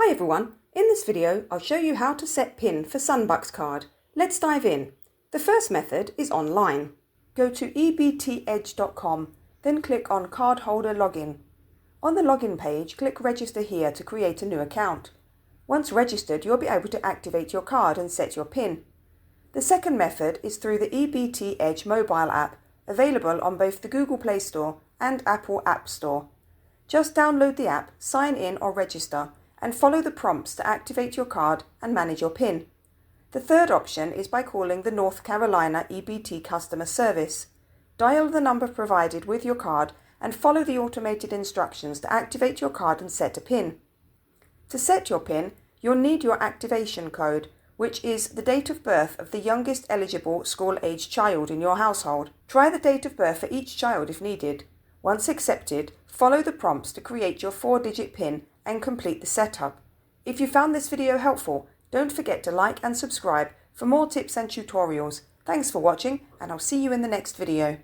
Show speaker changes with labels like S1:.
S1: Hi everyone, in this video I'll show you how to set PIN for Sunbucks card. Let's dive in. The first method is online. Go to ebtedge.com, then click on Cardholder Login. On the login page, click Register here to create a new account. Once registered, you'll be able to activate your card and set your PIN. The second method is through the EBT Edge mobile app, available on both the Google Play Store and Apple App Store. Just download the app, sign in or register, and follow the prompts to activate your card and manage your PIN. The third option is by calling the North Carolina EBT customer service. Dial the number provided with your card and follow the automated instructions to activate your card and set a PIN. To set your PIN, you'll need your activation code, which is the date of birth of the youngest eligible school-aged child in your household. Try the date of birth for each child if needed. Once accepted, follow the prompts to create your 4-digit PIN and complete the setup. If you found this video helpful, don't forget to like and subscribe for more tips and tutorials. Thanks for watching, and I'll see you in the next video.